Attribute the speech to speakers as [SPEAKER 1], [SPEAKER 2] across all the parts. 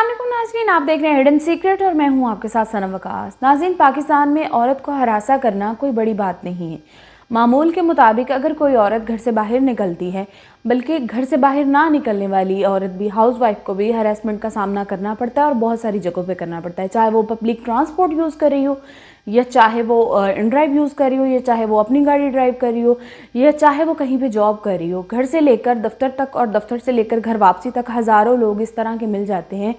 [SPEAKER 1] अस्सलाम वालेकुम नाज़रीन, आप देख रहे हैं हिडन सीक्रेट और मैं हूं आपके साथ सनम वकास। नाज़रीन, पाकिस्तान में औरत को हरासा करना कोई बड़ी बात नहीं है। मामूल के मुताबिक अगर कोई औरत घर से बाहर निकलती है, बल्कि घर से बाहर ना निकलने वाली औरत भी, हाउस वाइफ को भी हरासमेंट का सामना करना पड़ता है और बहुत सारी जगहों पे करना पड़ता है। चाहे वो पब्लिक ट्रांसपोर्ट यूज़ कर रही हो, या चाहे वो इन ड्राइव यूज़ कर रही हो, या चाहे वो अपनी गाड़ी ड्राइव कर रही हो, या चाहे वो कहीं पे जॉब कर रही हो। घर से लेकर दफ्तर तक और दफ्तर से लेकर घर वापसी तक हज़ारों लोग इस तरह के मिल जाते हैं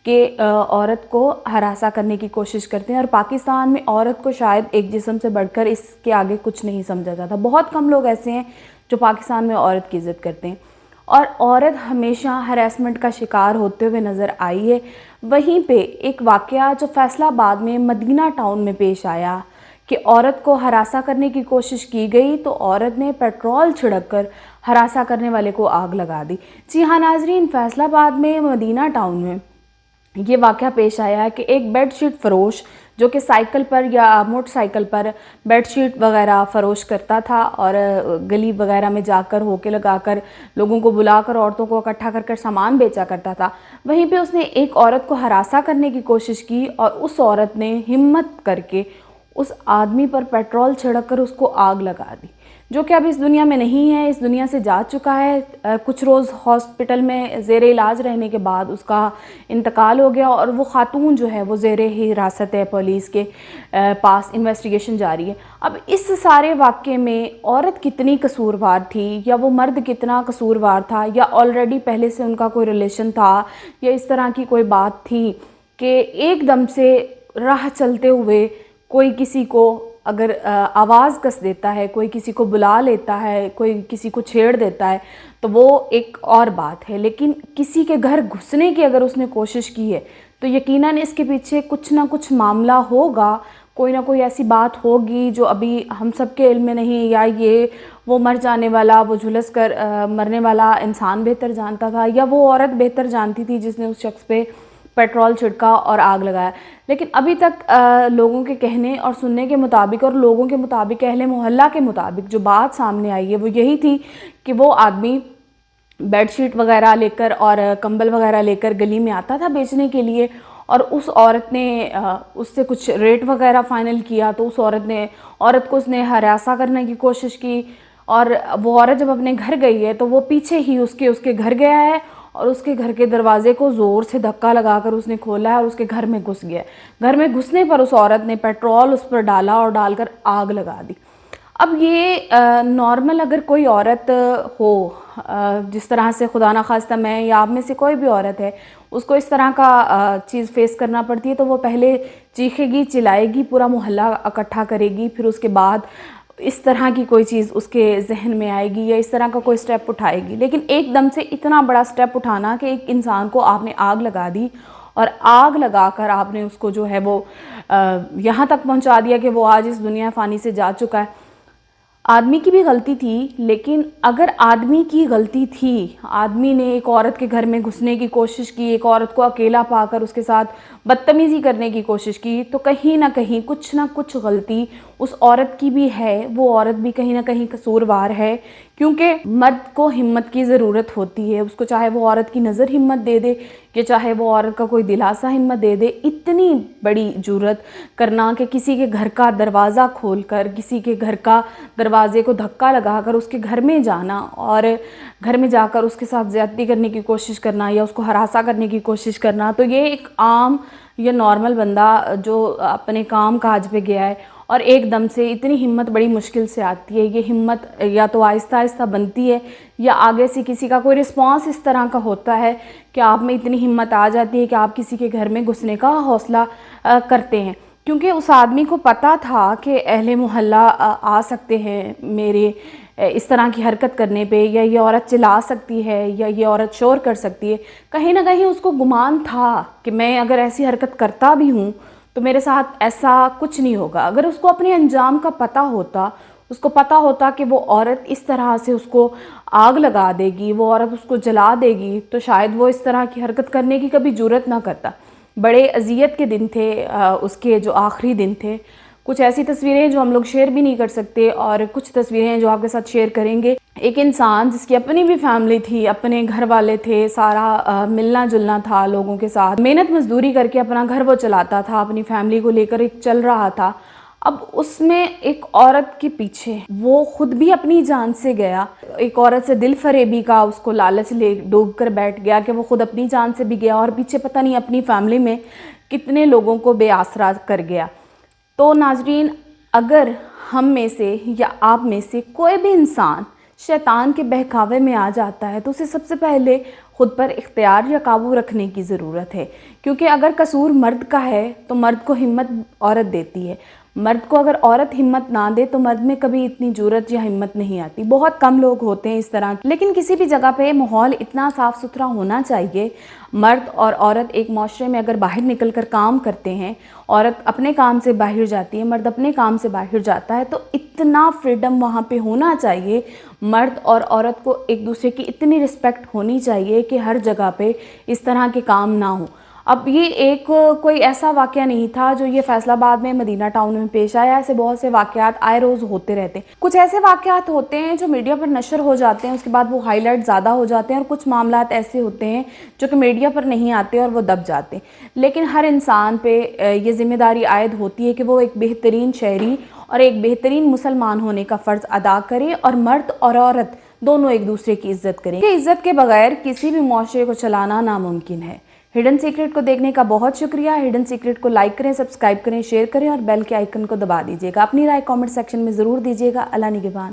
[SPEAKER 1] कि औरत को हरासा करने की कोशिश करते हैं। और पाकिस्तान में औरत को शायद एक जिस्म से बढ़कर इसके आगे कुछ नहीं समझा जाता। बहुत कम लोग ऐसे हैं जो पाकिस्तान में औरत की इज़्ज़त करते हैं, और औरत हमेशा हरासमेंट का शिकार होते हुए नज़र आई है। वहीं पे एक वाक़या जो फैसलाबाद में मदीना टाउन में पेश आया कि औरत को हरासा करने की कोशिश की गई, तो औरत ने पेट्रोल छिड़क कर हरासा करने वाले को आग लगा दी। जी हाँ नाज़रीन, फैसलाबाद में मदीना टाउन में ये वाक़या पेश आया है कि एक बेडशीट फ़रोश जो कि साइकिल पर या मोटरसाइकिल पर बेडशीट वगैरह फ़रोश करता था और गली वगैरह में जाकर होके लगाकर लोगों को बुलाकर औरतों को इकट्ठा कर कर सामान बेचा करता था। वहीं पे उसने एक औरत को हरासा करने की कोशिश की और उस औरत ने हिम्मत करके उस आदमी पर पेट्रोल छिड़क कर उसको आग लगा दी, जो कि अब इस दुनिया में नहीं है, इस दुनिया से जा चुका है। कुछ रोज़ हॉस्पिटल में ज़ेर इलाज रहने के बाद उसका इंतकाल हो गया और वो खातून जो है वो ज़ेर हिरासत है, पुलिस के पास इन्वेस्टिगेशन जारी है। अब इस सारे वाक़े में औरत कितनी कसूरवार थी, या वो मर्द कितना कसूरवार था, या ऑलरेडी पहले से उनका कोई रिलेशन था, या इस तरह की कोई बात थी कि एकदम से राह चलते हुए कोई किसी को अगर आवाज़ कस देता है, कोई किसी को बुला लेता है, कोई किसी को छेड़ देता है, तो वो एक और बात है। लेकिन किसी के घर घुसने की अगर उसने कोशिश की है, तो यकीनन इसके पीछे कुछ ना कुछ मामला होगा, कोई ना कोई ऐसी बात होगी जो अभी हम सब के इल्म में नहीं, या ये वो मर जाने वाला, वो झुलस कर मरने वाला इंसान बेहतर जानता था, या वो औरत बेहतर जानती थी जिसने उस शख्स पे पेट्रोल छिड़का और आग लगाया। लेकिन अभी तक लोगों के कहने और सुनने के मुताबिक, और लोगों के मुताबिक, अहले मोहल्ला के मुताबिक जो बात सामने आई है वो यही थी कि वो आदमी बेडशीट वगैरह लेकर और कंबल वगैरह लेकर गली में आता था बेचने के लिए, और उस औरत ने उससे कुछ रेट वगैरह फ़ाइनल किया, तो उस औरत को उसने हरासा करने की कोशिश की। और वो औरत जब अपने घर गई है तो वो पीछे ही उसके घर गया है और उसके घर के दरवाजे को ज़ोर से धक्का लगाकर उसने खोला है और उसके घर में घुस गया। घर में घुसने पर उस औरत ने पेट्रोल उस पर डाला और डालकर आग लगा दी। अब ये नॉर्मल अगर कोई औरत हो, जिस तरह से खुदा ना खास्ता मैं या आप में से कोई भी औरत है, उसको इस तरह का चीज़ फेस करना पड़ती है, तो वो पहले चीखेगी, चिल्लाएगी, पूरा मोहल्ला इकट्ठा करेगी, फिर उसके बाद इस तरह की कोई चीज़ उसके जहन में आएगी या इस तरह का कोई स्टेप उठाएगी। लेकिन एकदम से इतना बड़ा स्टेप उठाना कि एक इंसान को आपने आग लगा दी, और आग लगाकर आपने उसको जो है वो यहाँ तक पहुँचा दिया कि वो आज इस दुनिया फ़ानी से जा चुका है। आदमी की भी गलती थी, लेकिन अगर आदमी की गलती थी, आदमी ने एक औरत के घर में घुसने की कोशिश की, एक औरत को अकेला पाकर उसके साथ बदतमीज़ी करने की कोशिश की, तो कहीं ना कहीं कुछ ना कुछ गलती उस औरत की भी है। वो औरत भी कहीं ना कहीं कसूरवार है, क्योंकि मर्द को हिम्मत की ज़रूरत होती है। उसको चाहे वो औरत की नज़र हिम्मत दे दे, या चाहे वो औरत का कोई दिलासा हिम्मत दे दे, इतनी बड़ी जुर्रत करना कि किसी के घर का दरवाज़ा खोलकर, किसी के घर का दरवाजे को धक्का लगाकर उसके घर में जाना और घर में जाकर उसके साथ ज़्यादती करने की कोशिश करना या उसको हरासा करने की कोशिश करना, तो ये एक आम या नॉर्मल बंदा जो अपने काम काज पे गया है और एकदम से इतनी हिम्मत बड़ी मुश्किल से आती है। ये हिम्मत या तो आहिस्ता आहिस्ता बनती है, या आगे से किसी का कोई रिस्पांस इस तरह का होता है कि आप में इतनी हिम्मत आ जाती है कि आप किसी के घर में घुसने का हौसला करते हैं। क्योंकि उस आदमी को पता था कि अहले मोहल्ला आ सकते हैं मेरे इस तरह की हरकत करने पे, या ये औरत चिल्ला सकती है, या ये औरत शोर कर सकती है। कहीं ना कहीं उसको गुमान था कि मैं अगर ऐसी हरकत करता भी हूँ तो मेरे साथ ऐसा कुछ नहीं होगा। अगर उसको अपने अंजाम का पता होता, उसको पता होता कि वो औरत इस तरह से उसको आग लगा देगी, वो औरत उसको जला देगी, तो शायद वो इस तरह की हरकत करने की कभी जुर्रत ना करता। बड़े अज़ियत के दिन थे, उसके जो आखिरी दिन थे, कुछ ऐसी तस्वीरें हैं जो हम लोग शेयर भी नहीं कर सकते और कुछ तस्वीरें हैं जो आपके साथ शेयर करेंगे। एक इंसान जिसकी अपनी भी फैमिली थी, अपने घर वाले थे, सारा मिलना जुलना था लोगों के साथ, मेहनत मजदूरी करके अपना घर वो चलाता था, अपनी फैमिली को लेकर एक चल रहा था। अब उसमें एक औरत के पीछे वो खुद भी अपनी जान से गया, एक औरत से दिल फरेबी का उसको लालच ले डूब कर बैठ गया कि वो खुद अपनी जान से भी गया और पीछे पता नहीं अपनी फैमिली में कितने लोगों को बेआसरा कर गया। तो नाजरीन, अगर हम में से या आप में से कोई भी इंसान शैतान के बहकावे में आ जाता है तो उसे सबसे पहले खुद पर इख्तियार या काबू रखने की ज़रूरत है, क्योंकि अगर कसूर मर्द का है तो मर्द को हिम्मत औरत देती है। मर्द को अगर औरत हिम्मत ना दे तो मर्द में कभी इतनी जुर्रत या हिम्मत नहीं आती। बहुत कम लोग होते हैं इस तरह के। लेकिन किसी भी जगह पे माहौल इतना साफ़ सुथरा होना चाहिए। मर्द और औरत एक माशरे में अगर बाहर निकल कर काम करते हैं, औरत अपने काम से बाहर जाती है, मर्द अपने काम से बाहर जाता है, तो इतना फ्रीडम वहाँ पे होना चाहिए। मर्द और औरत को एक दूसरे की इतनी रिस्पेक्ट होनी चाहिए कि हर जगह पे इस तरह के काम ना हो। अब ये एक कोई ऐसा वाक़या नहीं था जो ये फैसलाबाद में मदीना टाउन में पेश आया। ऐसे बहुत से वाक़यात आए रोज़ होते रहते हैं। कुछ ऐसे वाक़यात होते हैं जो मीडिया पर नशर हो जाते हैं, उसके बाद वो हाईलाइट ज़्यादा हो जाते हैं, और कुछ मामलात ऐसे होते हैं जो कि मीडिया पर नहीं आते और वो दब जाते हैं। लेकिन हर इंसान पे ये ज़िम्मेदारी आयद होती है कि वो एक बेहतरीन शहरी और एक बेहतरीन मुसलमान होने का फ़र्ज़ अदा करे, और मर्द और औरत दोनों एक दूसरे की इज़्ज़त करें। इज़्ज़त के बगैर किसी भी मुआशरे को चलाना नामुमकिन है। हिडन सीक्रेट को देखने का बहुत शुक्रिया। हिडन सीक्रेट को लाइक करें, सब्सक्राइब करें, शेयर करें और बेल के आइकन को दबा दीजिएगा। अपनी राय कमेंट सेक्शन में ज़रूर दीजिएगा। अल्लाह निगहबान।